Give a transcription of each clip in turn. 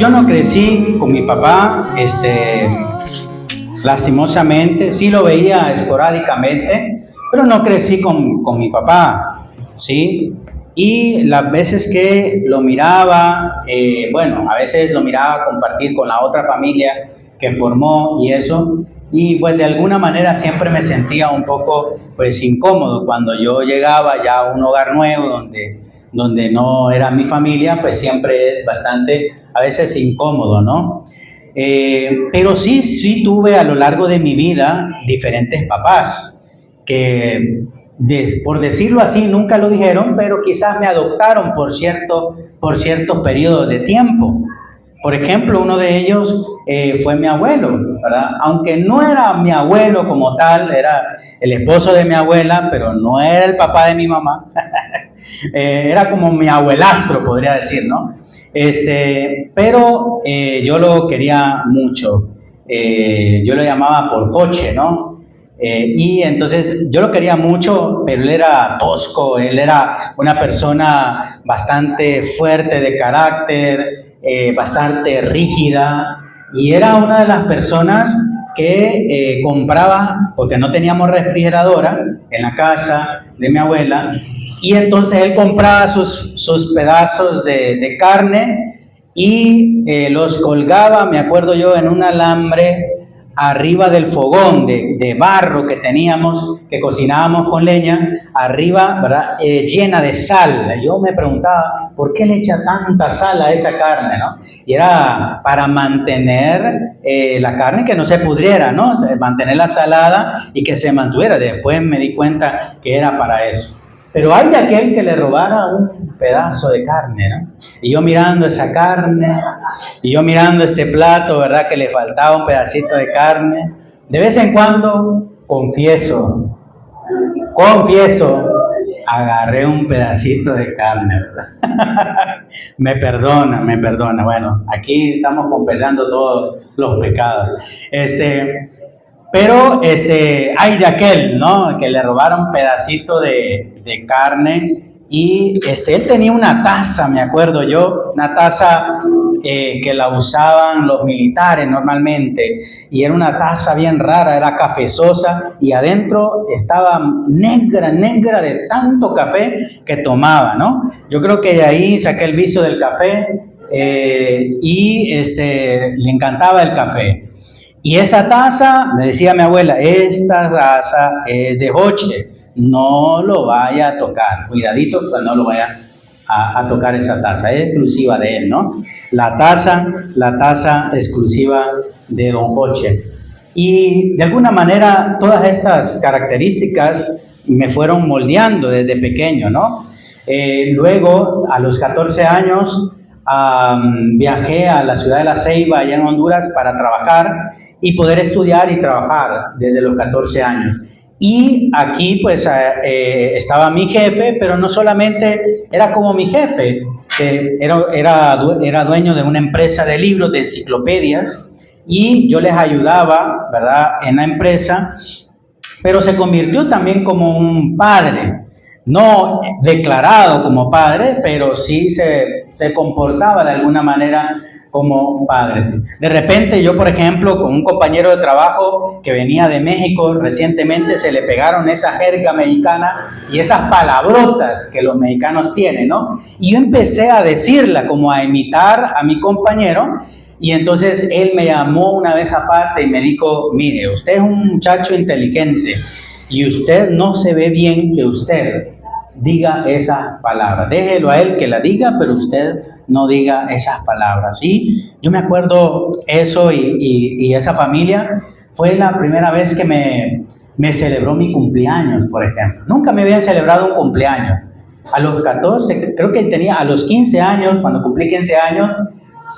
Yo no crecí con mi papá, lastimosamente, sí lo veía esporádicamente, pero no crecí con mi papá, ¿sí? Y las veces que lo miraba, bueno, a veces lo miraba compartir con la otra familia que formó y eso, y pues de alguna manera siempre me sentía un poco pues incómodo cuando yo llegaba ya a un hogar nuevo donde no era mi familia, pues siempre es bastante a veces incómodo, ¿no? Pero sí tuve a lo largo de mi vida diferentes papás que, por decirlo así, nunca lo dijeron, pero quizás me adoptaron por ciertos periodos de tiempo. Por ejemplo, uno de ellos fue mi abuelo, ¿verdad? Aunque no era mi abuelo como tal, era el esposo de mi abuela, pero no era el papá de mi mamá. Era como mi abuelastro, podría decir, ¿no? Pero yo lo quería mucho. Yo lo llamaba por Joche, ¿no? Y entonces yo lo quería mucho, pero él era tosco, él era una persona bastante fuerte de carácter, bastante rígida, y era una de las personas que compraba, porque no teníamos refrigeradora en la casa de mi abuela, y entonces él compraba sus pedazos de carne y los colgaba, me acuerdo yo, en un alambre arriba del fogón de barro que teníamos, que cocinábamos con leña, arriba, ¿verdad? Llena de sal. Yo me preguntaba, ¿por qué le echa tanta sal a esa carne, no? Y era para mantener la carne que no se pudriera, ¿no? Mantenerla salada y que se mantuviera. Después me di cuenta que era para eso. Pero hay de aquel que le robara un pedazo de carne, ¿no? Y yo mirando esa carne, y yo mirando este plato, ¿verdad? Que le faltaba un pedacito de carne. De vez en cuando, confieso, agarré un pedacito de carne, ¿verdad? Me perdona. Bueno, aquí estamos confesando todos los pecados. Pero hay de aquel, ¿no? Que le robaron un pedacito de carne y él tenía una taza, me acuerdo yo, una taza que la usaban los militares normalmente, y era una taza bien rara, era cafezosa y adentro estaba negra de tanto café que tomaba, ¿no? Yo creo que de ahí saqué el vicio del café y le encantaba el café. Y esa taza, me decía mi abuela, esta taza es de Joche, no lo vaya a tocar, cuidadito cuando no lo vaya a tocar esa taza, es exclusiva de él, ¿no? La taza exclusiva de don Joche. Y de alguna manera todas estas características me fueron moldeando desde pequeño, ¿no? Luego, a los 14 años, viajé a la ciudad de La Ceiba, allá en Honduras, para trabajar y poder estudiar y trabajar desde los 14 años. Y aquí pues estaba mi jefe, pero no solamente era como mi jefe, era dueño de una empresa de libros, de enciclopedias, y yo les ayudaba, ¿verdad?, en la empresa, pero se convirtió también como un padre. No declarado como padre, pero sí se comportaba de alguna manera como padre. De repente yo, por ejemplo, con un compañero de trabajo que venía de México, recientemente se le pegaron esa jerga mexicana y esas palabrotas que los mexicanos tienen, ¿no? Y yo empecé a decirla, como a imitar a mi compañero, y entonces él me llamó una vez aparte y me dijo, mire, usted es un muchacho inteligente, y usted no se ve bien que usted diga esas palabras. Déjelo a él que la diga, pero usted no diga esas palabras. ¿Sí? Yo me acuerdo eso y esa familia fue la primera vez que me celebró mi cumpleaños, por ejemplo. Nunca me habían celebrado un cumpleaños. A los 14, creo que tenía a los 15 años, cuando cumplí 15 años,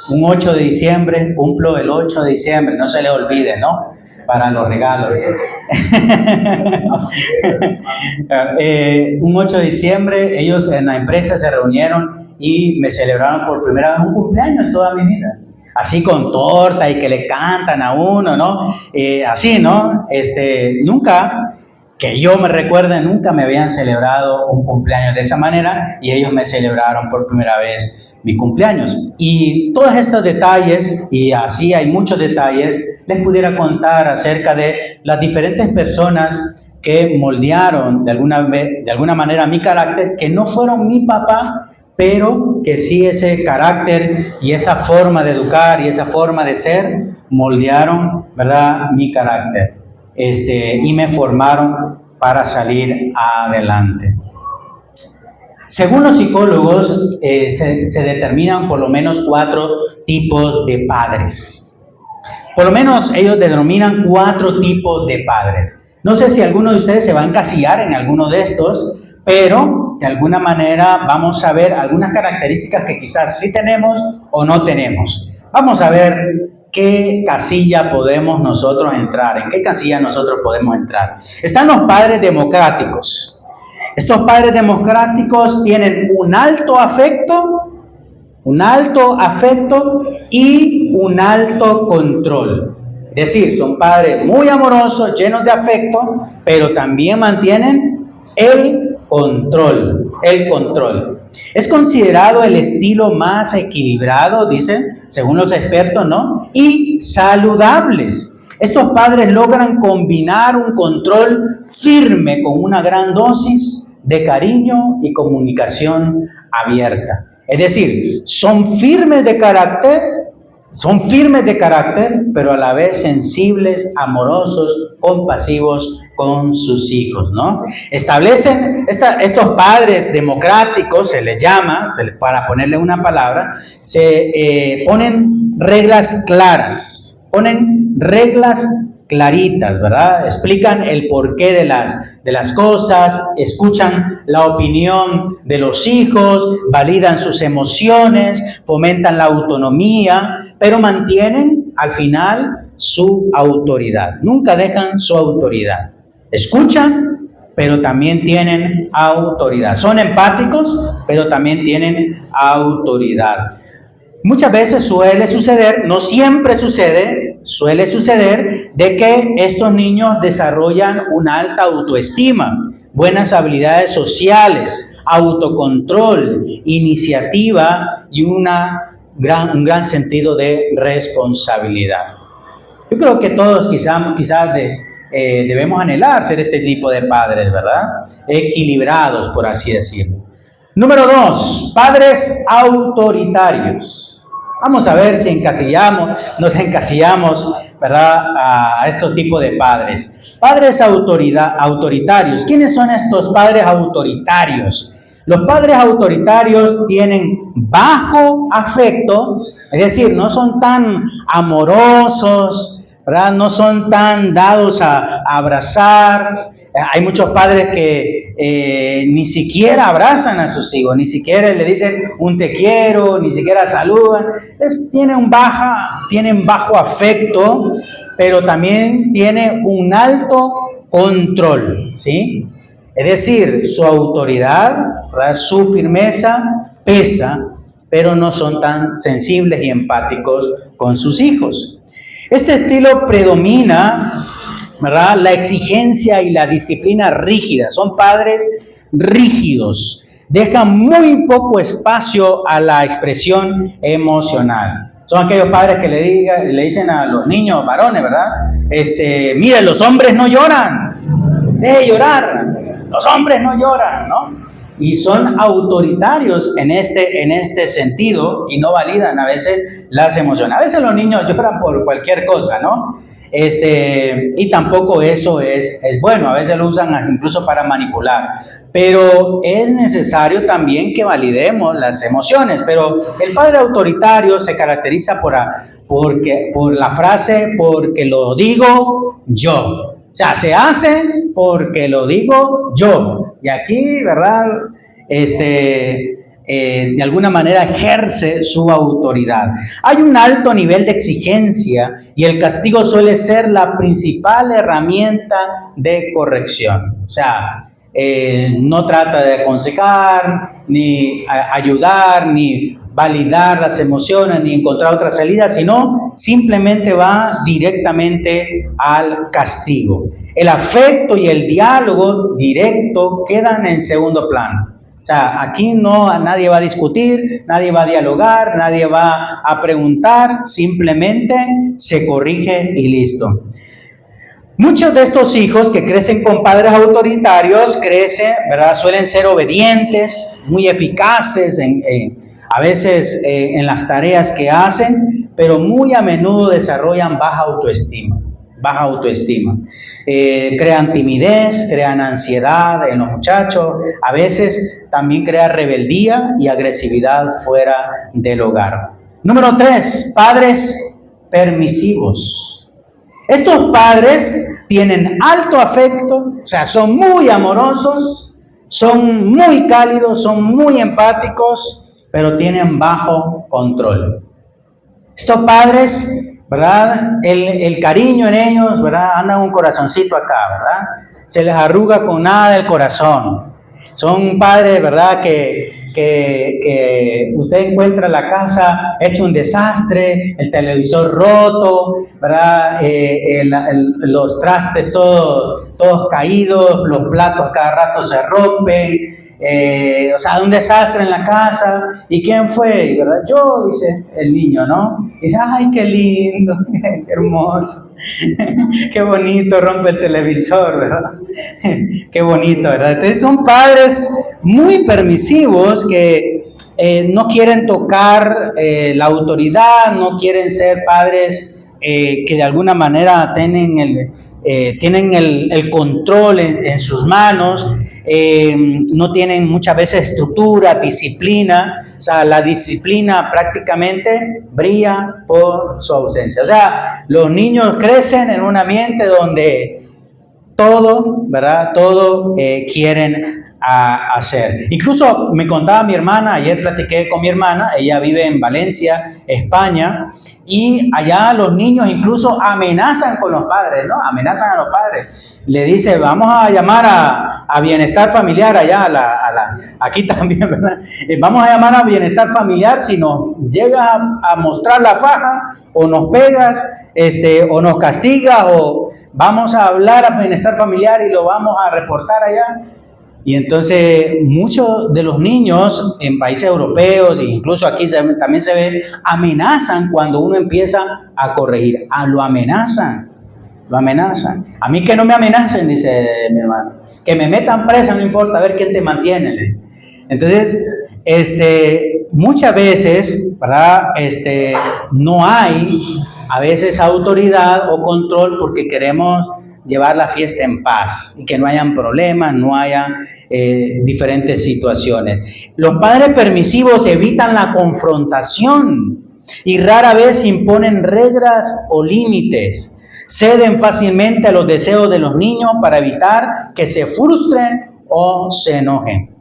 un 8 de diciembre, cumplo el 8 de diciembre, no se le olvide, ¿no? Para los regalos. Un 8 de diciembre, ellos en la empresa se reunieron y me celebraron por primera vez un cumpleaños en toda mi vida. Así con torta y que le cantan a uno, ¿no? Así, ¿no? Nunca, que yo me recuerde, nunca me habían celebrado un cumpleaños de esa manera y ellos me celebraron por primera vez mi cumpleaños. Y todos estos detalles, y así hay muchos detalles, les pudiera contar acerca de las diferentes personas que moldearon de alguna manera mi carácter, que no fueron mi papá, pero que sí ese carácter y esa forma de educar y esa forma de ser moldearon, ¿verdad?, mi carácter, y me formaron para salir adelante. Según los psicólogos, se determinan por lo menos 4 tipos de padres. Por lo menos ellos denominan 4 tipos de padres. No sé si alguno de ustedes se va a encasillar en alguno de estos, pero de alguna manera vamos a ver algunas características que quizás sí tenemos o no tenemos. Vamos a ver qué casilla podemos nosotros entrar, en qué casilla nosotros podemos entrar. Están los padres democráticos. Estos padres democráticos tienen un alto afecto y un alto control. Es decir, son padres muy amorosos, llenos de afecto, pero también mantienen el control. Es considerado el estilo más equilibrado, dicen, según los expertos, ¿no? Y saludables. Estos padres logran combinar un control firme con una gran dosis de cariño y comunicación abierta. Es decir, son firmes de carácter, pero a la vez sensibles, amorosos, compasivos con sus hijos, ¿no? Establecen, estos padres democráticos, se les llama, para ponerle una palabra, ponen reglas claras, claritas, ¿verdad? Explican el porqué de las cosas, escuchan la opinión de los hijos, validan sus emociones, fomentan la autonomía, pero mantienen al final su autoridad. Nunca dejan su autoridad. Escuchan, pero también tienen autoridad. Son empáticos, pero también tienen autoridad. Muchas veces suele suceder, no siempre sucede, suele suceder de que estos niños desarrollan una alta autoestima, buenas habilidades sociales, autocontrol, iniciativa y un gran sentido de responsabilidad. Yo creo que todos quizás debemos anhelar ser este tipo de padres, ¿verdad? Equilibrados, por así decirlo. Número 2, padres autoritarios. Vamos a ver si nos encasillamos, ¿verdad?, a estos tipos de padres. Padres autoritarios. ¿Quiénes son estos padres autoritarios? Los padres autoritarios tienen bajo afecto, es decir, no son tan amorosos, ¿verdad? No son tan dados a abrazar. Hay muchos padres que ni siquiera abrazan a sus hijos, ni siquiera le dicen un te quiero, ni siquiera saludan. Tienen bajo afecto, pero también tiene un alto control, ¿sí? Es decir, su autoridad, ¿verdad?, su firmeza pesa, pero no son tan sensibles y empáticos con sus hijos. Este estilo predomina, ¿verdad?, la exigencia y la disciplina rígida. Son padres rígidos, dejan muy poco espacio a la expresión emocional. Son aquellos padres que le dicen a los niños varones, ¿verdad? Mire, los hombres no lloran, deje de llorar, los hombres no lloran, ¿no? Y son autoritarios en este sentido y no validan a veces las emociones. A veces los niños lloran por cualquier cosa, ¿no? Y tampoco eso es bueno, a veces lo usan incluso para manipular, pero es necesario también que validemos las emociones. Pero el padre autoritario se caracteriza por la frase, porque lo digo yo. O sea, se hace porque lo digo yo. Y aquí, ¿verdad?, de alguna manera ejerce su autoridad. Hay un alto nivel de exigencia y el castigo suele ser la principal herramienta de corrección. O sea, no trata de aconsejar, ni ayudar, ni validar las emociones, ni encontrar otra salida, sino simplemente va directamente al castigo. El afecto y el diálogo directo quedan en segundo plano. O sea, aquí nadie va a discutir, nadie va a dialogar, nadie va a preguntar, simplemente se corrige y listo. Muchos de estos hijos que crecen con padres autoritarios ¿verdad? Suelen ser obedientes, muy eficaces a veces en las tareas que hacen, pero muy a menudo desarrollan baja autoestima. Crean timidez, crean ansiedad en los muchachos, a veces también crea rebeldía y agresividad fuera del hogar. Número 3, padres permisivos. Estos padres tienen alto afecto, o sea, son muy amorosos, son muy cálidos, son muy empáticos, pero tienen bajo control. Estos padres, ¿verdad? El cariño en ellos, ¿verdad? Anda un corazoncito acá, ¿verdad? Se les arruga con nada del corazón. Son padres, ¿verdad? Que usted encuentra la casa hecho un desastre, el televisor roto, ¿verdad? Los trastes todos caídos, los platos cada rato se rompen. O sea, un desastre en la casa. ¿Y quién fue? ¿Verdad? Yo, dice el niño, ¿no? Dice, ay, qué lindo, qué hermoso, qué bonito, rompe el televisor, ¿verdad? Qué bonito, ¿verdad? Entonces son padres muy permisivos que no quieren tocar la autoridad, no quieren ser padres que de alguna manera tienen el control en sus manos. No tienen muchas veces estructura, disciplina, o sea, la disciplina prácticamente brilla por su ausencia. O sea, los niños crecen en un ambiente donde todo, ¿verdad? Todo quieren hacer. Incluso me contaba mi hermana, ayer platiqué con mi hermana, ella vive en Valencia, España, y allá los niños incluso amenazan con los padres, ¿no? Amenazan a los padres. Le dice, vamos a llamar a bienestar familiar allá, aquí también, ¿verdad? Vamos a llamar a bienestar familiar si nos llega a mostrar la faja, o nos pegas, o nos castigas, o vamos a hablar a bienestar familiar y lo vamos a reportar allá. Y entonces muchos de los niños en países europeos, e incluso aquí también se ve, amenazan cuando uno empieza a corregir. Lo amenazan. A mí que no me amenacen, dice mi hermano. Que me metan presa, no importa, a ver quién te mantiene, les. Entonces, muchas veces, ¿verdad? No hay a veces autoridad o control porque queremos llevar la fiesta en paz y que no hayan problemas, no haya diferentes situaciones. Los padres permisivos evitan la confrontación y rara vez imponen reglas o límites. Ceden fácilmente a los deseos de los niños para evitar que se frustren o se enojen.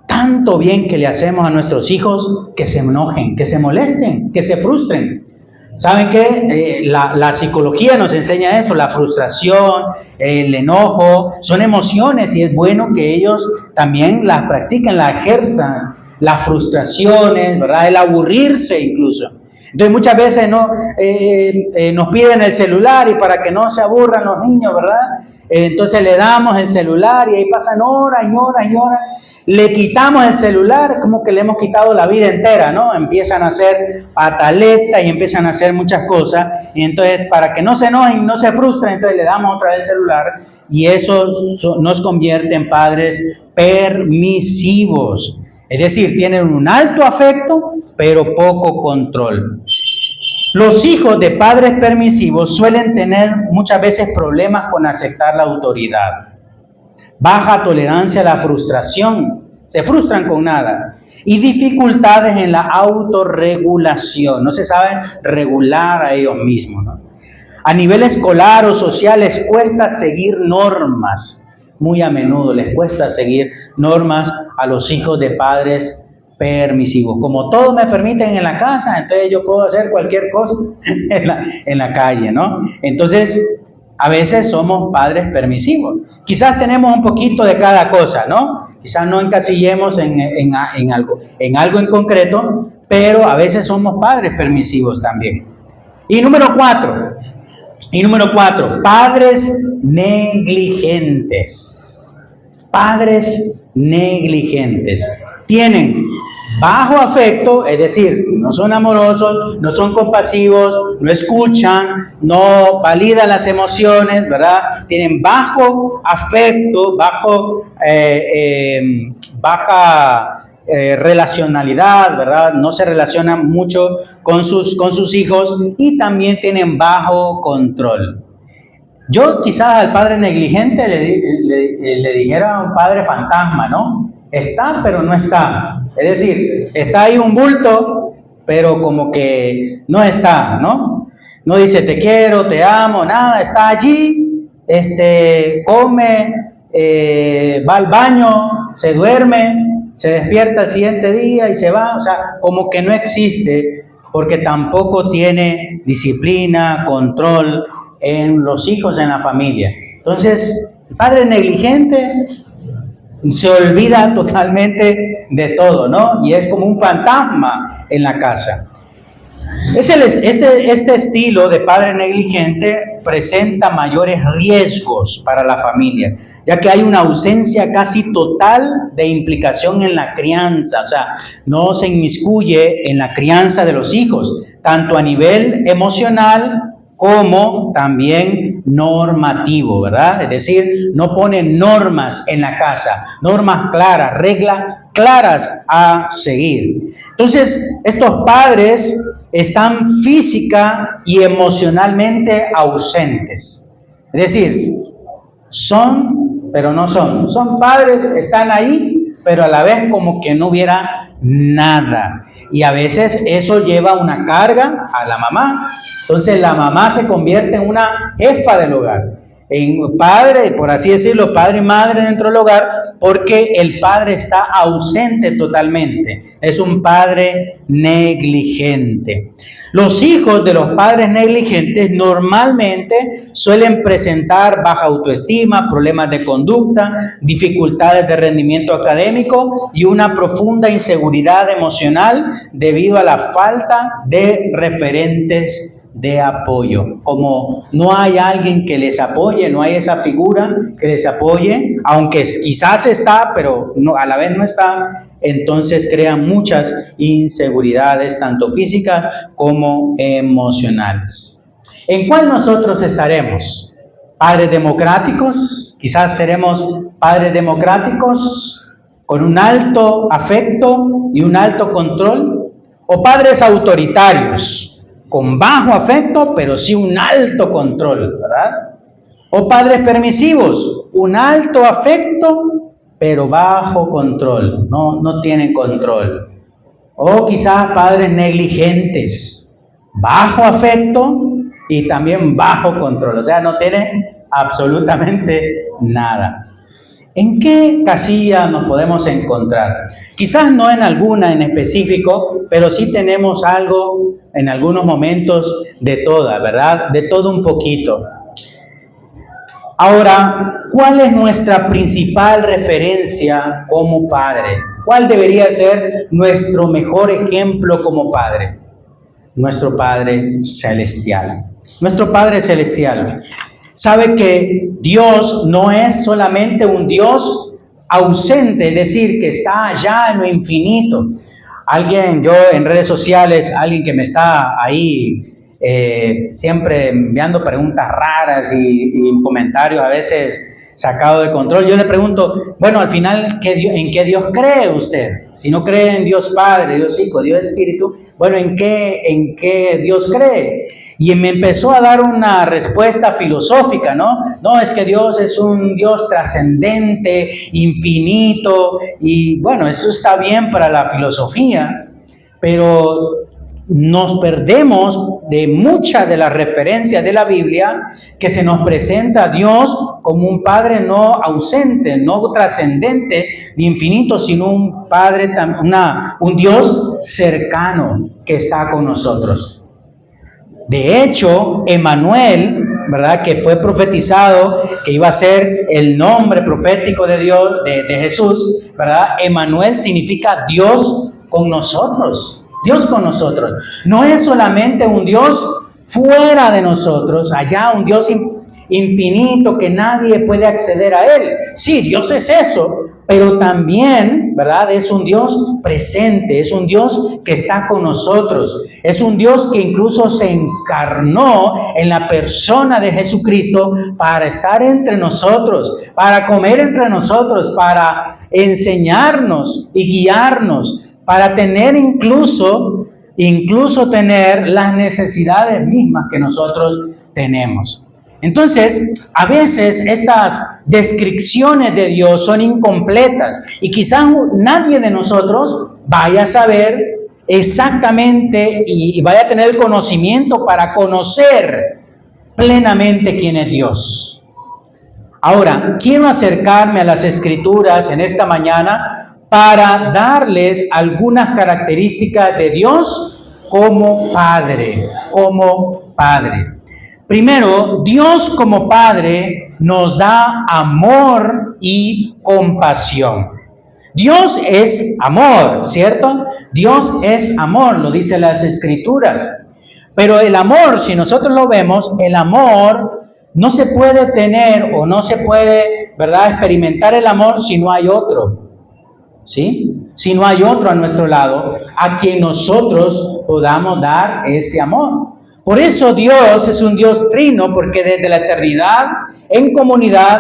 Tanto bien que le hacemos a nuestros hijos que se enojen, que se molesten, que se frustren. ¿Saben qué? La psicología nos enseña eso, la frustración, el enojo, son emociones y es bueno que ellos también las practiquen, las ejerzan, las frustraciones, ¿verdad? El aburrirse incluso. Entonces muchas veces nos piden el celular y para que no se aburran los niños, ¿verdad? Entonces le damos el celular y ahí pasan horas y horas y horas. Le quitamos el celular, como que le hemos quitado la vida entera, ¿no? Empiezan a hacer pataletas y empiezan a hacer muchas cosas. Y entonces, para que no se enojen, no se frustren, entonces le damos otra vez el celular. Y eso nos convierte en padres permisivos. Es decir, tienen un alto afecto, pero poco control. Los hijos de padres permisivos suelen tener muchas veces problemas con aceptar la autoridad. Baja tolerancia a la frustración, se frustran con nada, y dificultades en la autorregulación, no se saben regular a ellos mismos, ¿no? A nivel escolar o social les cuesta seguir normas, muy a menudo les cuesta seguir normas a los hijos de padres permisivos. Como todos me permiten en la casa, entonces yo puedo hacer cualquier cosa en la calle, ¿no? Entonces, a veces somos padres permisivos. Quizás tenemos un poquito de cada cosa, ¿no? Quizás no encasillemos en algo en concreto, pero a veces somos padres permisivos también. Y número cuatro, padres negligentes. Padres negligentes. Tienen bajo afecto, es decir, no son amorosos, no son compasivos, no escuchan, no validan las emociones, ¿verdad? Tienen bajo afecto, baja relacionalidad, ¿verdad? No se relacionan mucho con sus hijos y también tienen bajo control. Yo quizás al padre negligente le dijera a un padre fantasma, ¿no? Está, pero no está. Es decir, está ahí un bulto, pero como que no está, ¿no? No dice te quiero, te amo, nada, está allí, come, va al baño, se duerme, se despierta el siguiente día y se va, o sea, como que no existe, porque tampoco tiene disciplina, control en los hijos, en la familia. Entonces, el padre negligente se olvida totalmente de todo, ¿no? Y es como un fantasma en la casa. Este estilo de padre negligente presenta mayores riesgos para la familia, ya que hay una ausencia casi total de implicación en la crianza, o sea, no se inmiscuye en la crianza de los hijos, tanto a nivel emocional como también normativo, ¿verdad? Es decir, no pone normas en la casa, normas claras, reglas claras a seguir. Entonces, estos padres están física y emocionalmente ausentes. Es decir, son, pero no son. Son padres, están ahí, pero a la vez como que no hubiera nada. Y a veces eso lleva una carga a la mamá. Entonces la mamá se convierte en una jefa del hogar, en padre, por así decirlo, padre y madre dentro del hogar, porque el padre está ausente totalmente. Es un padre negligente. Los hijos de los padres negligentes normalmente suelen presentar baja autoestima, problemas de conducta, dificultades de rendimiento académico y una profunda inseguridad emocional debido a la falta de referentes de apoyo. Como no hay alguien que les apoye, no hay esa figura que les apoye, aunque quizás está, pero no, a la vez no está, entonces crean muchas inseguridades, tanto físicas como emocionales. ¿En cuál nosotros estaremos? ¿Padres democráticos? Quizás seremos padres democráticos con un alto afecto y un alto control, o padres autoritarios con bajo afecto, pero sí un alto control, ¿verdad? O padres permisivos, un alto afecto, pero bajo control, no tienen control. O quizás padres negligentes, bajo afecto y también bajo control, o sea, no tienen absolutamente nada. ¿En qué casilla nos podemos encontrar? Quizás no en alguna en específico, pero sí tenemos algo en algunos momentos de toda, ¿verdad? De todo un poquito. Ahora, ¿cuál es nuestra principal referencia como padre? ¿Cuál debería ser nuestro mejor ejemplo como padre? Nuestro Padre Celestial. Nuestro Padre Celestial. Sabe que Dios no es solamente un Dios ausente, es decir, que está allá en lo infinito. Yo en redes sociales, alguien que me está ahí siempre enviando preguntas raras y comentarios a veces sacados de control, yo le pregunto, bueno, al final, ¿en qué Dios cree usted? Si no cree en Dios Padre, Dios Hijo, Dios Espíritu, bueno, ¿en qué Dios cree? Y me empezó a dar una respuesta filosófica, ¿no? No, es que Dios es un Dios trascendente, infinito, y bueno, eso está bien para la filosofía, pero nos perdemos de muchas de las referencias de la Biblia que se nos presenta a Dios como un Padre no ausente, no trascendente ni infinito, sino un Padre, un Dios cercano que está con nosotros. De hecho, Emmanuel, ¿verdad?, que fue profetizado, que iba a ser el nombre profético de Dios, de Jesús, ¿verdad? Emmanuel significa Dios con nosotros, Dios con nosotros. No es solamente un Dios fuera de nosotros, allá un Dios infinito que nadie puede acceder a Él. Sí, Dios es eso, pero también, ¿verdad? Es un Dios presente, es un Dios que está con nosotros, es un Dios que incluso se encarnó en la persona de Jesucristo para estar entre nosotros, para comer entre nosotros, para enseñarnos y guiarnos, para tener incluso tener las necesidades mismas que nosotros tenemos. Entonces, a veces estas descripciones de Dios son incompletas y quizás nadie de nosotros vaya a saber exactamente y vaya a tener el conocimiento para conocer plenamente quién es Dios. Ahora, quiero acercarme a las Escrituras en esta mañana para darles algunas características de Dios como Padre, Primero, Dios como Padre nos da amor y compasión. Dios es amor, ¿cierto? Dios es amor, lo dicen las Escrituras. Pero el amor, si nosotros lo vemos, el amor no se puede tener o no se puede, ¿verdad?, experimentar el amor si no hay otro, ¿sí? Si no hay otro a nuestro lado, a quien nosotros podamos dar ese amor. Por eso Dios es un Dios trino, porque desde la eternidad, en comunidad,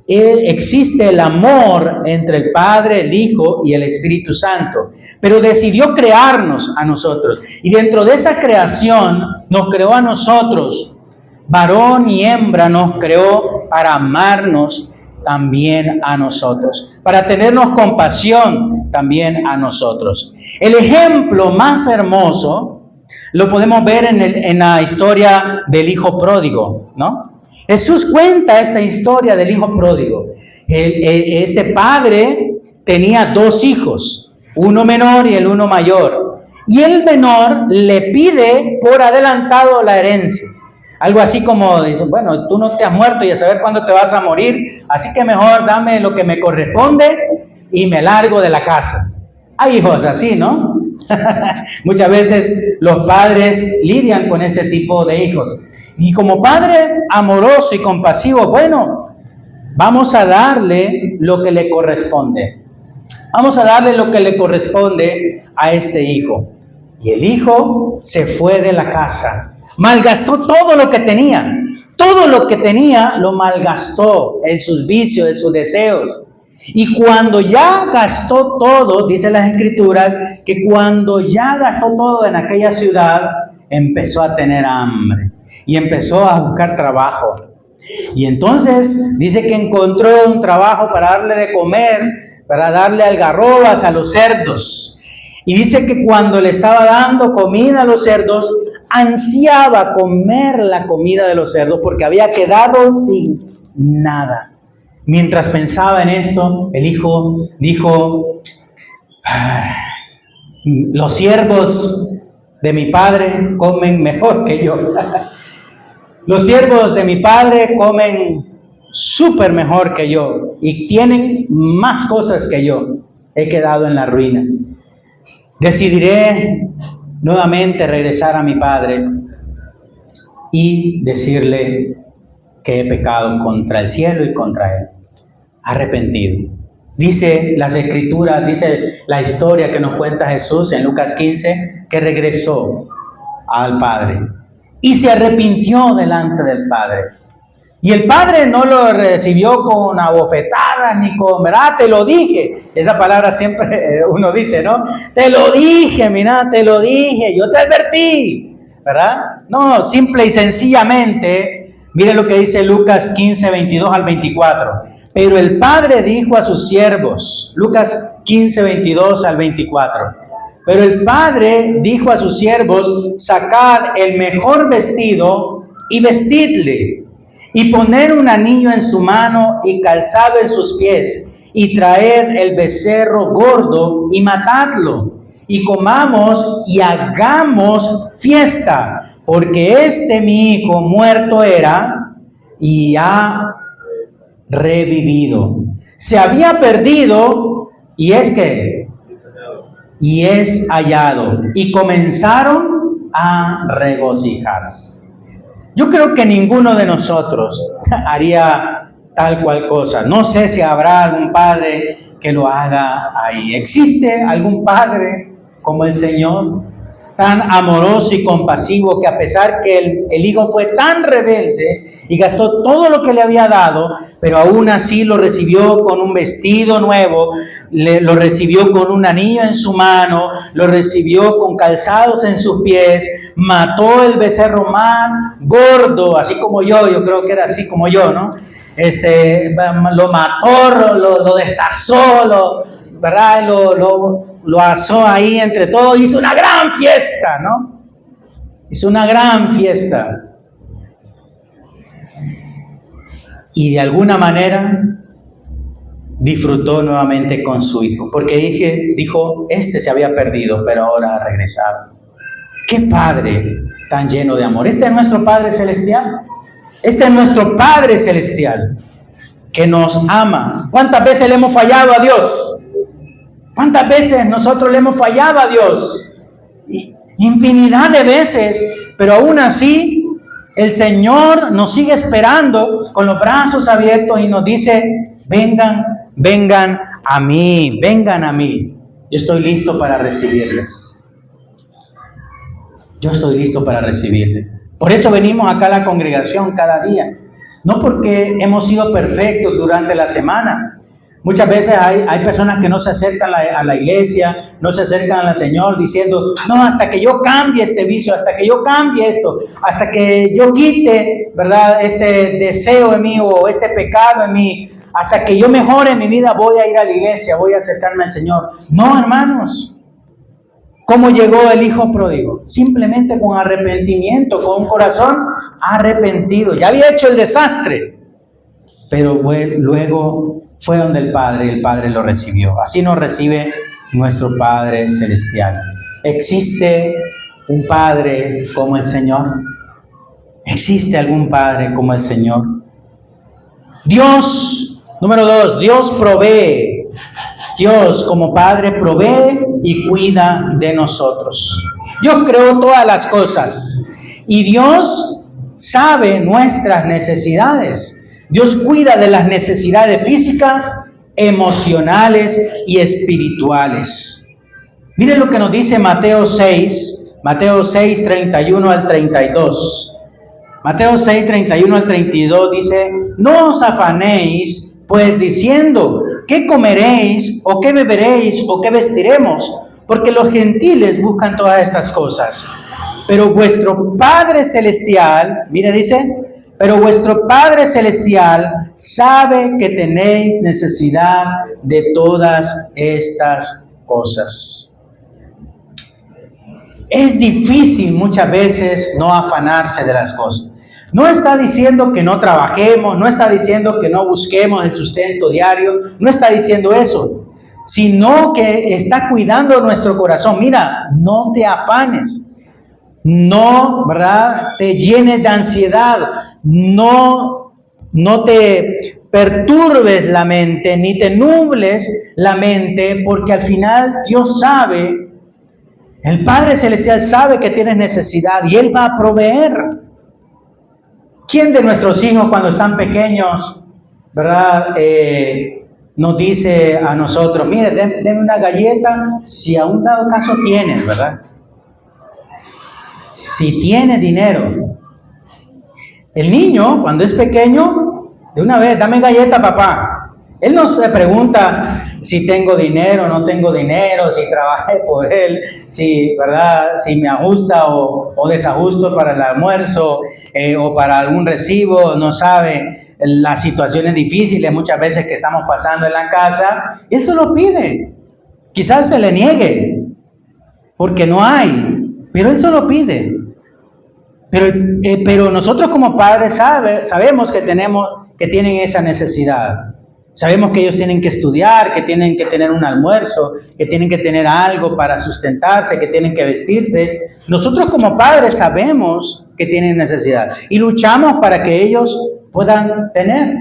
existe el amor entre el Padre, el Hijo y el Espíritu Santo. Pero decidió crearnos a nosotros. Y dentro de esa creación, nos creó a nosotros. Varón y hembra nos creó para amarnos también a nosotros. Para tenernos compasión también a nosotros. El ejemplo más hermoso lo podemos ver en la historia del hijo pródigo, ¿no? Jesús cuenta esta historia del hijo pródigo. Este padre tenía dos hijos, uno menor y el uno mayor. Y el menor le pide por adelantado la herencia. Algo así como dice, bueno, tú no te has muerto y a saber cuándo te vas a morir, así que mejor dame lo que me corresponde y me largo de la casa. Hay hijos así, ¿no? Muchas veces los padres lidian con ese tipo de hijos. Y como padre amoroso y compasivo, bueno, vamos a darle lo que le corresponde. Vamos a darle lo que le corresponde a este hijo. Y el hijo se fue de la casa. Malgastó todo lo que tenía. Todo lo que tenía lo malgastó en sus vicios, en sus deseos. Y cuando ya gastó todo, dice las Escrituras, que cuando ya gastó todo en aquella ciudad, empezó a tener hambre y empezó a buscar trabajo. Y entonces dice que encontró un trabajo para darle de comer, para darle algarrobas a los cerdos. Y dice que cuando le estaba dando comida a los cerdos, ansiaba comer la comida de los cerdos porque había quedado sin nada. Mientras pensaba en esto, el hijo dijo, los siervos de mi padre comen mejor que yo. Los siervos de mi padre comen súper mejor que yo y tienen más cosas que yo. He quedado en la ruina. Decidiré nuevamente regresar a mi padre y decirle que he pecado contra el cielo y contra él. Arrepentido. Dice las Escrituras, dice la historia que nos cuenta Jesús en Lucas 15, que regresó al Padre y se arrepintió delante del Padre. Y el Padre no lo recibió con abofetadas ni con, ¿verdad? Te lo dije. Esa palabra siempre uno dice, ¿no? Te lo dije, mira, te lo dije, yo te advertí, ¿verdad? No, simple y sencillamente. Mire lo que dice Lucas 15, 22 al 24. Pero el Padre dijo a sus siervos, Lucas 15, 22 al 24. Pero el Padre dijo a sus siervos, sacad el mejor vestido y vestidle, y poned un anillo en su mano y calzado en sus pies, y traed el becerro gordo y matadlo, y comamos y hagamos fiesta. Porque mi hijo muerto era y ha revivido. Se había perdido y es hallado. Y comenzaron a regocijarse. Yo creo que ninguno de nosotros haría tal cual cosa. No sé si habrá algún padre que lo haga ahí. ¿Existe algún padre como el Señor, tan amoroso y compasivo, que a pesar que el hijo fue tan rebelde y gastó todo lo que le había dado, pero aún así lo recibió con un vestido nuevo, lo recibió con un anillo en su mano, lo recibió con calzados en sus pies, mató el becerro más gordo, así como yo creo que era así como yo, ¿no? Lo mató, lo destazó, ¿verdad? Lo asó ahí entre todos, hizo una gran fiesta, ¿no? Hizo una gran fiesta. Y de alguna manera disfrutó nuevamente con su hijo, porque dijo, se había perdido, pero ahora ha regresado. ¡Qué padre tan lleno de amor! Este es nuestro Padre Celestial. Este es nuestro Padre Celestial, que nos ama. ¿Cuántas veces le hemos fallado a Dios? ¿Cuántas veces nosotros le hemos fallado a Dios? Infinidad de veces, pero aún así el Señor nos sigue esperando con los brazos abiertos y nos dice, vengan a mí, vengan a mí. Yo estoy listo para recibirles. Yo estoy listo para recibirles. Por eso venimos acá a la congregación cada día. No porque hemos sido perfectos durante la semana. Muchas veces hay personas que no se acercan a la iglesia, no se acercan al Señor diciendo, no, hasta que yo cambie este vicio, hasta que yo cambie esto, hasta que yo quite, ¿verdad?, este deseo en mí o este pecado en mí, hasta que yo mejore en mi vida voy a ir a la iglesia, voy a acercarme al Señor. No, hermanos. ¿Cómo llegó el hijo pródigo? Simplemente con arrepentimiento, con un corazón arrepentido. Ya había hecho el desastre, pero luego fue donde el Padre lo recibió. Así nos recibe nuestro Padre Celestial. ¿Existe un Padre como el Señor? ¿Existe algún Padre como el Señor? Dios, número 2, Dios provee. Dios como Padre provee y cuida de nosotros. Dios creó todas las cosas y Dios sabe nuestras necesidades. Dios cuida de las necesidades físicas, emocionales y espirituales. Miren lo que nos dice Mateo 6, 31 al 32. Mateo 6, 31 al 32 dice, no os afanéis, pues diciendo, ¿qué comeréis, o qué beberéis, o qué vestiremos? Porque los gentiles buscan todas estas cosas. Pero vuestro Padre Celestial, mire, dice, pero vuestro Padre Celestial sabe que tenéis necesidad de todas estas cosas. Es difícil muchas veces no afanarse de las cosas. No está diciendo que no trabajemos, no está diciendo que no busquemos el sustento diario, no está diciendo eso, sino que está cuidando nuestro corazón. Mira, no te afanes, no, ¿verdad?, te llenes de ansiedad, no te perturbes la mente, ni te nubles la mente, porque al final Dios sabe, el Padre Celestial sabe que tienes necesidad y Él va a proveer. ¿Quién de nuestros hijos cuando están pequeños, ¿verdad?, nos dice a nosotros, mire, denme una galleta si a un dado caso tienes, ¿verdad? Si tiene dinero. El niño, cuando es pequeño, de una vez, dame galleta, papá. Él no se pregunta si tengo dinero o no tengo dinero, si trabajé por él, si, ¿verdad?, si me ajusta o desajusto para el almuerzo o para algún recibo. No sabe las situaciones difíciles muchas veces que estamos pasando en la casa. Él se lo pide. Quizás se le niegue porque no hay, pero él se lo pide. Pero nosotros como padres sabemos que tienen esa necesidad. Sabemos que ellos tienen que estudiar, que tienen que tener un almuerzo, que tienen que tener algo para sustentarse, que tienen que vestirse. Nosotros como padres sabemos que tienen necesidad y luchamos para que ellos puedan tener.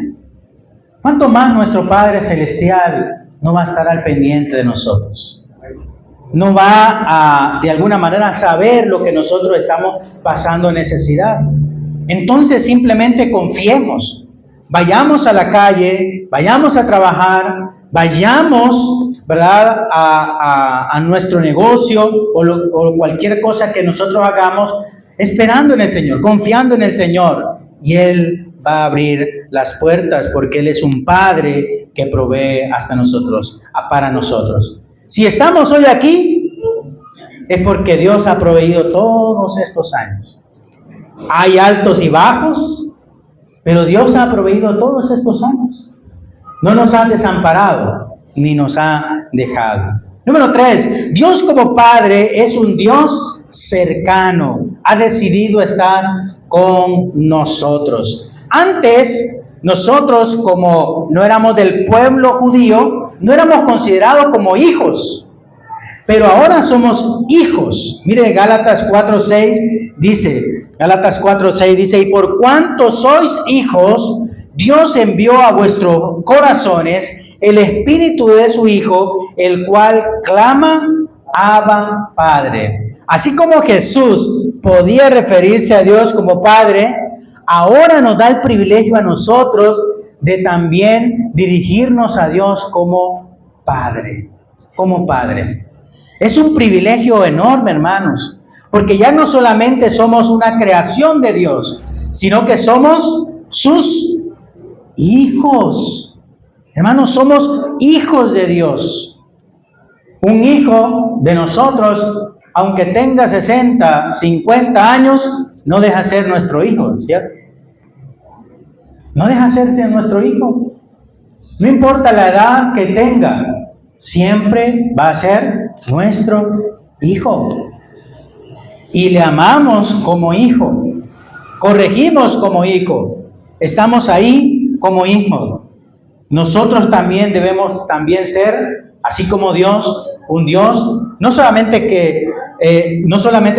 ¿Cuánto más nuestro Padre Celestial no va a estar al pendiente de nosotros? No va a, de alguna manera, saber lo que nosotros estamos pasando necesidad. Entonces simplemente confiemos. Vayamos a la calle, vayamos a trabajar, vayamos, ¿verdad?, a nuestro negocio o cualquier cosa que nosotros hagamos, esperando en el Señor, confiando en el Señor. Y Él va a abrir las puertas porque Él es un Padre que provee hasta nosotros, para nosotros. Si estamos hoy aquí, es porque Dios ha proveído todos estos años. Hay altos y bajos, pero Dios ha proveído todos estos años. No nos ha desamparado, ni nos ha dejado. Número 3, Dios como Padre es un Dios cercano. Ha decidido estar con nosotros. Antes, nosotros, como no éramos del pueblo judío, no éramos considerados como hijos. Pero ahora somos hijos. Mire, Gálatas 4:6 dice, y por cuanto sois hijos, Dios envió a vuestros corazones el espíritu de su Hijo, el cual clama, Abba, Padre. Así como Jesús podía referirse a Dios como Padre, ahora nos da el privilegio a nosotros de también dirigirnos a Dios como Padre, como Padre. Es un privilegio enorme, hermanos, porque ya no solamente somos una creación de Dios, sino que somos sus hijos. Hermanos, somos hijos de Dios. Un hijo de nosotros, aunque tenga 60, 50 años, no deja de ser nuestro hijo, ¿cierto? No deja de ser nuestro hijo. No importa la edad que tenga, siempre va a ser nuestro hijo. Y le amamos como hijo. Corregimos como hijo. Estamos ahí como hijo. Nosotros también debemos ser, así como Dios, un Dios, no solamente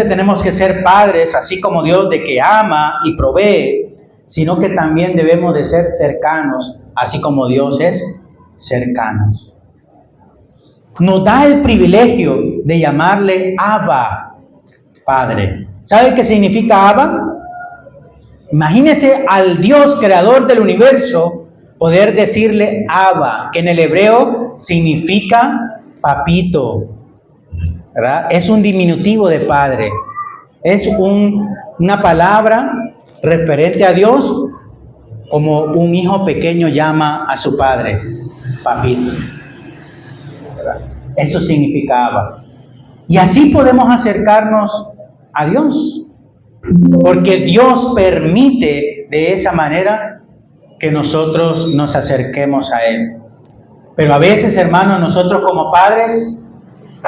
tenemos que ser padres, así como Dios, de que ama y provee, sino que también debemos de ser cercanos, así como Dios es cercanos. Nos da el privilegio de llamarle Abba, Padre. ¿Sabe qué significa Abba? Imagínese al Dios creador del universo poder decirle Abba, que en el hebreo significa papito, ¿verdad? Es un diminutivo de padre. Es una palabra referente a Dios, como un hijo pequeño llama a su padre, papito. Eso significaba. Y así podemos acercarnos a Dios, porque Dios permite de esa manera que nosotros nos acerquemos a Él. Pero a veces, hermanos, nosotros como padres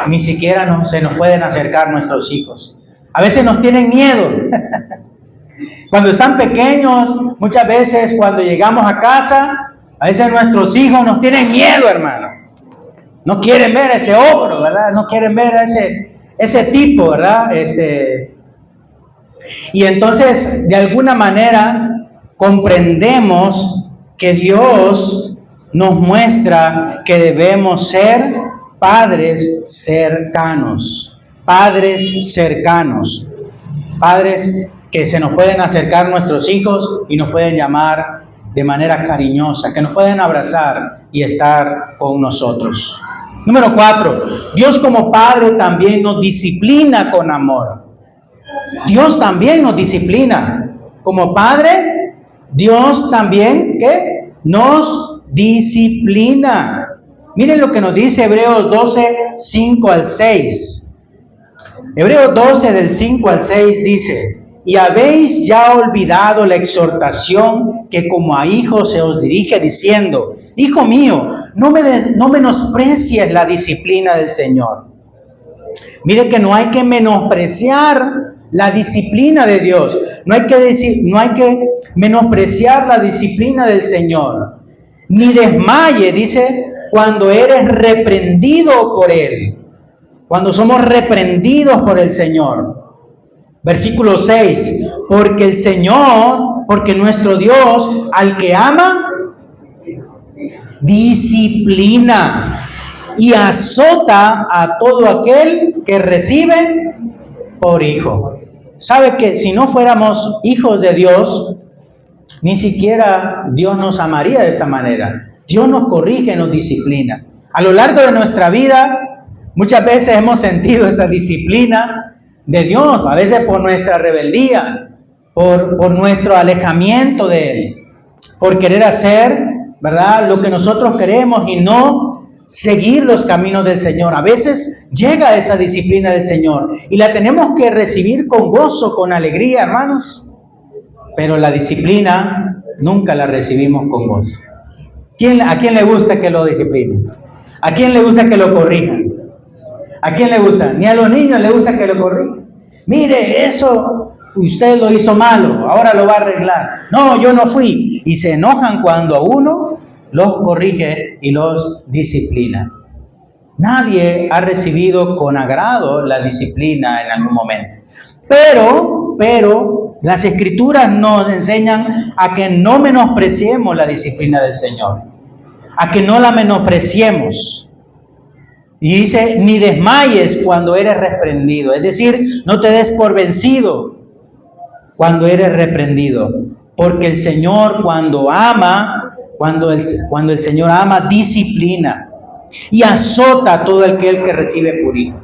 ni siquiera se nos pueden acercar nuestros hijos. A veces nos tienen miedo. Cuando están pequeños, muchas veces cuando llegamos a casa, a veces nuestros hijos nos tienen miedo, hermano. No quieren ver a ese ogro, ¿verdad? No quieren ver a ese tipo, ¿verdad? Y entonces, de alguna manera, comprendemos que Dios nos muestra que debemos ser padres cercanos. Padres cercanos. Padres que se nos pueden acercar nuestros hijos y nos pueden llamar de manera cariñosa, que nos pueden abrazar y estar con nosotros. Número 4, Dios como Padre también nos disciplina con amor. Dios también nos disciplina. Como Padre, Dios también, ¿qué? Nos disciplina. Miren lo que nos dice Hebreos 12, 5 al 6. Hebreos 12, del 5 al 6 dice: y habéis ya olvidado la exhortación que como a hijos se os dirige diciendo: hijo mío, no menosprecies la disciplina del Señor. Mire que no hay que menospreciar la disciplina de Dios. No hay que menospreciar la disciplina del Señor. Ni desmaye, dice, cuando eres reprendido por Él. Cuando somos reprendidos por el Señor. Versículo 6, porque nuestro Dios, al que ama, disciplina y azota a todo aquel que recibe por hijo. sabe que si no fuéramos hijos de Dios, ni siquiera Dios nos amaría de esta manera. Dios nos corrige, nos disciplina. A lo largo de nuestra vida, muchas veces hemos sentido esa disciplina de Dios, a veces por nuestra rebeldía, por nuestro alejamiento de Él, por querer hacer, ¿verdad?, lo que nosotros queremos y no seguir los caminos del Señor. A veces llega esa disciplina del Señor y la tenemos que recibir con gozo, con alegría, hermanos. Pero la disciplina nunca la recibimos con gozo. ¿A quién le gusta que lo disciplinen? ¿A quién le gusta que lo corrijan? ¿A quién le gusta? Ni a los niños le gusta que lo corrijan. Mire, eso usted lo hizo malo, ahora lo va a arreglar. No, yo no fui. Y se enojan cuando a uno los corrige y los disciplina. Nadie ha recibido con agrado la disciplina en algún momento. Pero las Escrituras nos enseñan a que no menospreciemos la disciplina del Señor, a que no la menospreciemos. Y dice, ni desmayes cuando eres reprendido. Es decir, no te des por vencido cuando eres reprendido. Porque el Señor cuando el Señor ama, disciplina y azota a todo aquel que recibe por hijo.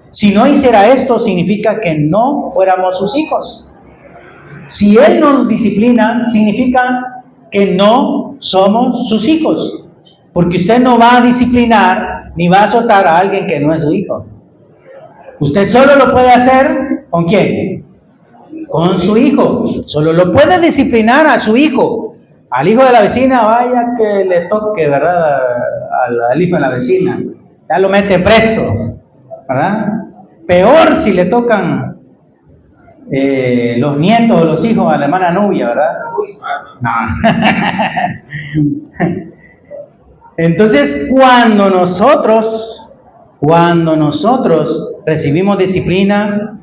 Si no hiciera esto, significa que no fuéramos sus hijos. Si Él nos disciplina, significa que no somos sus hijos. Porque usted no va a disciplinar ni va a azotar a alguien que no es su hijo. Usted solo lo puede hacer, ¿con quién? Con su hijo. Solo lo puede disciplinar a su hijo. Al hijo de la vecina, vaya que le toque, ¿verdad? Al hijo de la vecina. Ya lo mete preso, ¿verdad? Peor si le tocan los nietos o los hijos a la hermana Nubia, ¿verdad? No. Entonces, cuando nosotros recibimos disciplina,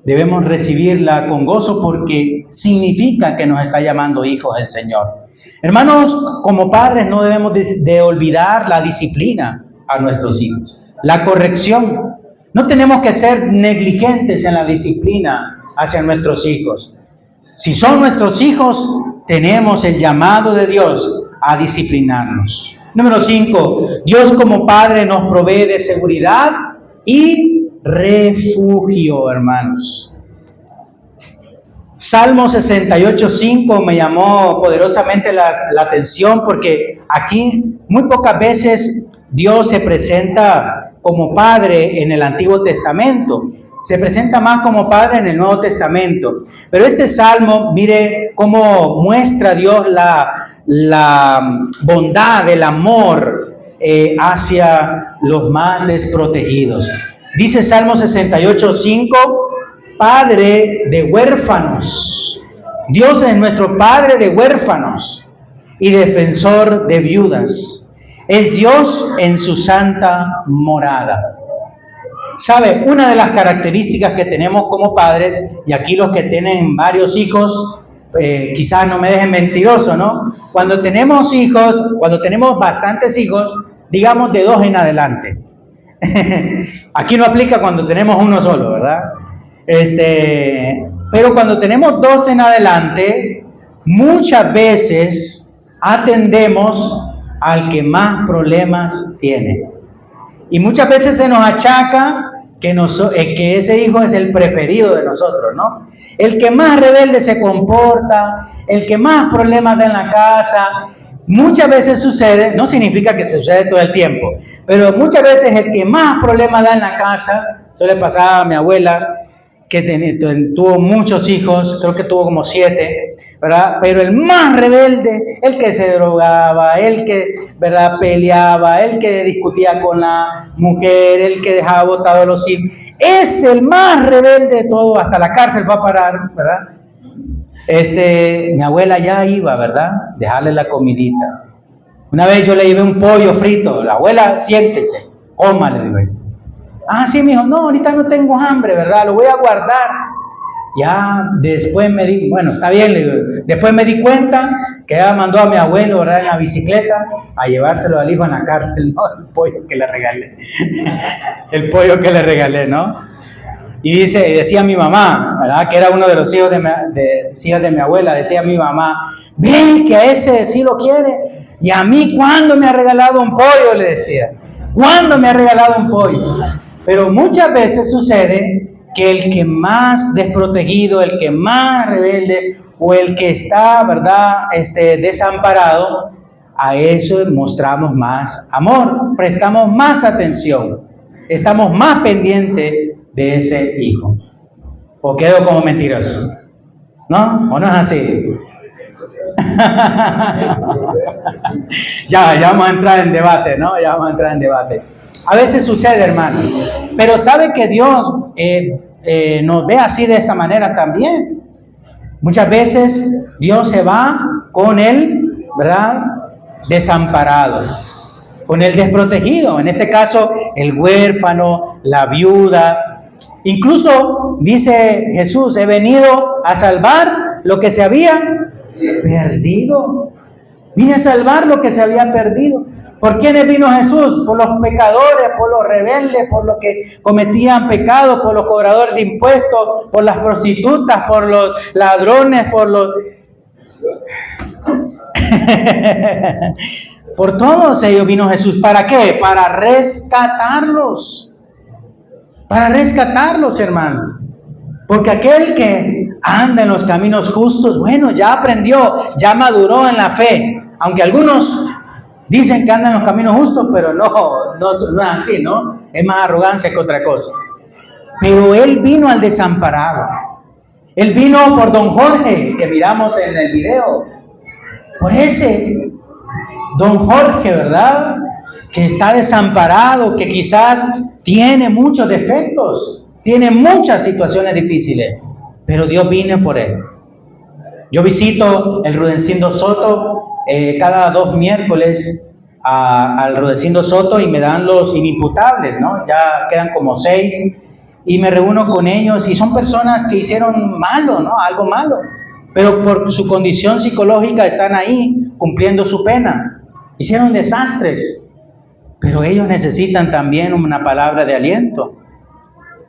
debemos recibirla con gozo porque significa que nos está llamando hijos del Señor. Hermanos, como padres no debemos de olvidar la disciplina a nuestros hijos, la corrección. No tenemos que ser negligentes en la disciplina hacia nuestros hijos. Si son nuestros hijos, tenemos el llamado de Dios a disciplinarnos. Número 5, Dios como Padre nos provee de seguridad y refugio, hermanos. Salmo 68:5 me llamó poderosamente la atención porque aquí muy pocas veces Dios se presenta como Padre en el Antiguo Testamento. Se presenta más como Padre en el Nuevo Testamento. Pero este Salmo, mire cómo muestra Dios la bondad, el amor hacia los más desprotegidos. Dice Salmo 68:5, Padre de huérfanos. Dios es nuestro Padre de huérfanos y defensor de viudas. Es Dios en su santa morada. ¿Sabe? Una de las características que tenemos como padres, y aquí los que tienen varios hijos, quizás no me dejen mentiroso, ¿no? Cuando tenemos hijos, cuando tenemos bastantes hijos, digamos de 2 en adelante. Aquí no aplica cuando tenemos uno solo, ¿verdad? Pero cuando tenemos 2 en adelante, muchas veces atendemos al que más problemas tiene. Y muchas veces se nos achaca que ese hijo es el preferido de nosotros, ¿no? El que más rebelde se comporta, el que más problemas da en la casa. Muchas veces sucede, no significa que se sucede todo el tiempo, pero muchas veces el que más problemas da en la casa, eso le pasaba a mi abuela, que tuvo muchos hijos, creo que tuvo como 7, ¿verdad? Pero el más rebelde, el que se drogaba, el que, ¿verdad?, peleaba, el que discutía con la mujer, el que dejaba botados los hijos, es el más rebelde de todo, hasta la cárcel fue a parar, ¿verdad? Mi abuela ya iba, ¿verdad?, dejarle la comidita. Una vez yo le llevé un pollo frito, la abuela, siéntese, coma, le digo. Ah, sí, me dijo, no, ahorita no tengo hambre, ¿verdad? Lo voy a guardar. Ya después está bien, le digo. Después me di cuenta que ella mandó a mi abuelo, ¿verdad?, en la bicicleta a llevárselo al hijo en la cárcel, ¿no? El pollo que le regalé. El pollo que le regalé, ¿no? Y decía mi mamá, ¿verdad? Que era uno de los hijos de mi abuela, decía mi mamá, ve que a ese sí lo quiere. Y a mí, ¿cuándo me ha regalado un pollo? Le decía, ¿cuándo me ha regalado un pollo? Pero muchas veces sucede que el que más desprotegido, el que más rebelde o el que está, ¿verdad?, desamparado, a eso mostramos más amor, prestamos más atención, estamos más pendientes de ese hijo. ¿O quedo como mentiroso? ¿No? ¿O no es así? Ya vamos a entrar en debate, ¿no? Ya vamos a entrar en debate. A veces sucede, hermano, pero ¿sabe que Dios nos ve así de esta manera también? Muchas veces Dios se va con el, ¿verdad?, desamparado, con el desprotegido, en este caso el huérfano, la viuda. Incluso dice Jesús, he venido a salvar lo que se había perdido. Vine a salvar lo que se había perdido. ¿Por quiénes vino Jesús? Por los pecadores, por los rebeldes, por los que cometían pecados, por los cobradores de impuestos, por las prostitutas, por los ladrones, por los... Por todos ellos vino Jesús. ¿Para qué? Para rescatarlos. Para rescatarlos, hermanos. Porque aquel que anda en los caminos justos, bueno, ya aprendió, ya maduró en la fe. Aunque algunos dicen que andan en los caminos justos, pero no es así, ¿no? Es más arrogancia que otra cosa. Pero él vino al desamparado. Él vino por don Jorge, que miramos en el video. Por ese don Jorge, ¿verdad?, que está desamparado, que quizás tiene muchos defectos, tiene muchas situaciones difíciles, pero Dios vino por él. Yo visito el Rudecindo Soto cada 2 miércoles al Rudecindo Soto y me dan los inimputables, ¿no? Ya quedan como 6 y me reúno con ellos y son personas que hicieron malo, ¿no? Algo malo, pero por su condición psicológica están ahí cumpliendo su pena. Hicieron desastres, pero ellos necesitan también una palabra de aliento,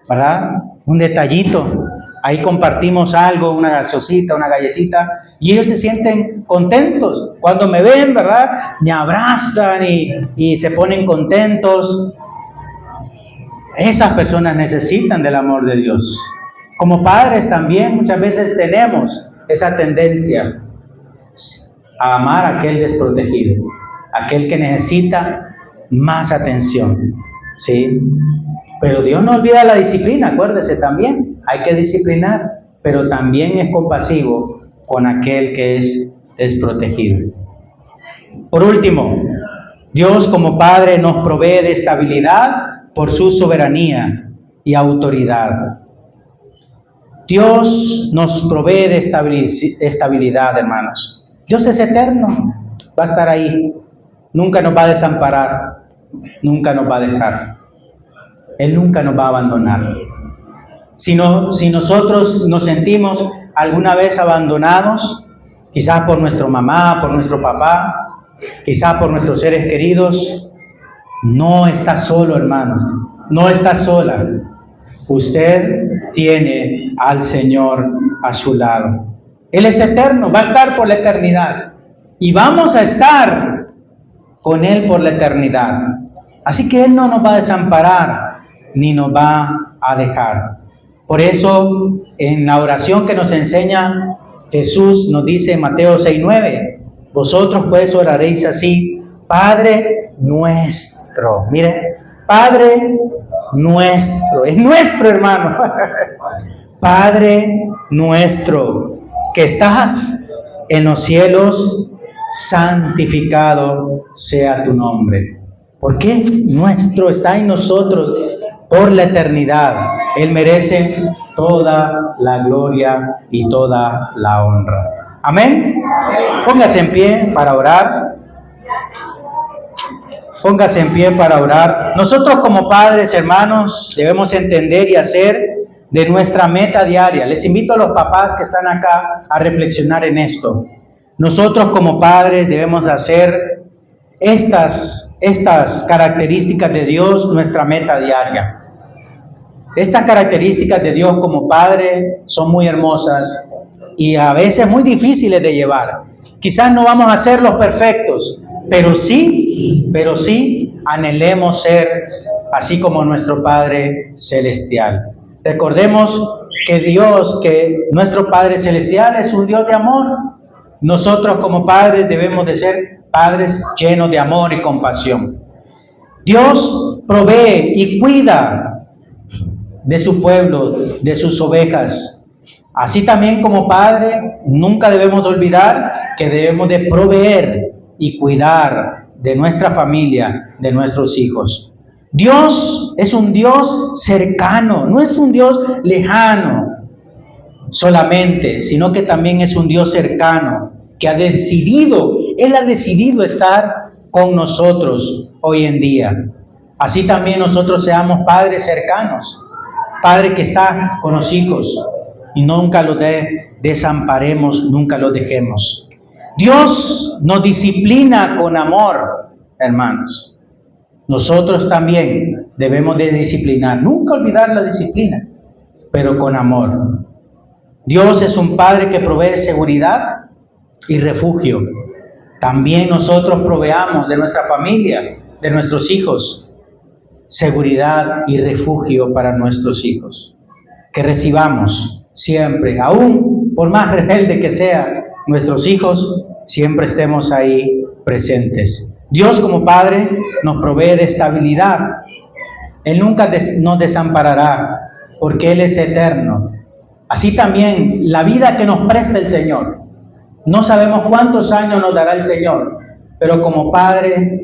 ¿verdad? Un detallito. Ahí compartimos algo, una gaseosita, una galletita, y ellos se sienten contentos. Cuando me ven, ¿verdad?, me abrazan y se ponen contentos. Esas personas necesitan del amor de Dios. Como padres también muchas veces tenemos esa tendencia a amar a aquel desprotegido, aquel que necesita más atención, ¿sí? Pero Dios no olvida la disciplina, acuérdese también, hay que disciplinar, pero también es compasivo con aquel que es desprotegido. Por último, Dios como Padre nos provee de estabilidad por su soberanía y autoridad. Dios nos provee de estabilidad, hermanos. Dios es eterno, va a estar ahí, nunca nos va a desamparar, nunca nos va a dejar. Él nunca nos va a abandonar. Si nosotros nos sentimos alguna vez abandonados, quizás por nuestra mamá, por nuestro papá, quizás por nuestros seres queridos, no está solo, hermano, no está sola. Usted tiene al Señor a su lado. Él es eterno, va a estar por la eternidad. Y vamos a estar con Él por la eternidad. Así que Él no nos va a desamparar, ni nos va a dejar. Por eso, en la oración que nos enseña Jesús, nos dice en Mateo 6:9, vosotros pues oraréis así, Padre nuestro. Mire, Padre nuestro, es nuestro, hermano. Padre nuestro, que estás en los cielos, santificado sea tu nombre. ¿Por qué? Nuestro está en nosotros por la eternidad. Él merece toda la gloria y toda la honra. Amén. Póngase en pie para orar. Póngase en pie para orar. Nosotros como padres, hermanos, debemos entender y hacer de nuestra meta diaria. Les invito a los papás que están acá a reflexionar en esto. Nosotros como padres debemos hacer estas características de Dios nuestra meta diaria. Estas características de Dios como Padre son muy hermosas y a veces muy difíciles de llevar. Quizás no vamos a ser los perfectos, pero sí anhelemos ser así como nuestro Padre Celestial. Recordemos que nuestro Padre Celestial es un Dios de amor. Nosotros como padres debemos de ser padres llenos de amor y compasión. Dios provee y cuida de su pueblo, de sus ovejas. Así también como padre, nunca debemos olvidar que debemos de proveer y cuidar de nuestra familia, de nuestros hijos. Dios es un Dios cercano, no es un Dios lejano solamente, sino que también es un Dios cercano, que Él ha decidido estar con nosotros hoy en día. Así también nosotros seamos padres cercanos, padre que está con los hijos y nunca los desamparemos, nunca los dejemos. Dios nos disciplina con amor, hermanos. Nosotros también debemos de disciplinar, nunca olvidar la disciplina, pero con amor. Dios es un Padre que provee seguridad y refugio. También nosotros proveamos de nuestra familia, de nuestros hijos, seguridad y refugio para nuestros hijos. Que recibamos siempre, aún por más rebelde que sean nuestros hijos, siempre estemos ahí presentes. Dios como Padre nos provee de estabilidad. Él nunca nos desamparará porque Él es eterno. Así también la vida que nos presta el Señor. No sabemos cuántos años nos dará el Señor, pero como Padre,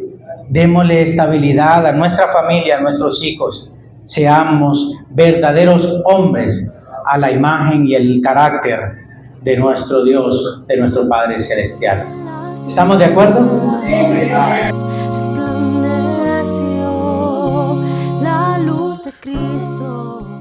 démosle estabilidad a nuestra familia, a nuestros hijos. Seamos verdaderos hombres a la imagen y el carácter de nuestro Dios, de nuestro Padre Celestial. ¿Estamos de acuerdo? Resplandeció la luz de Cristo.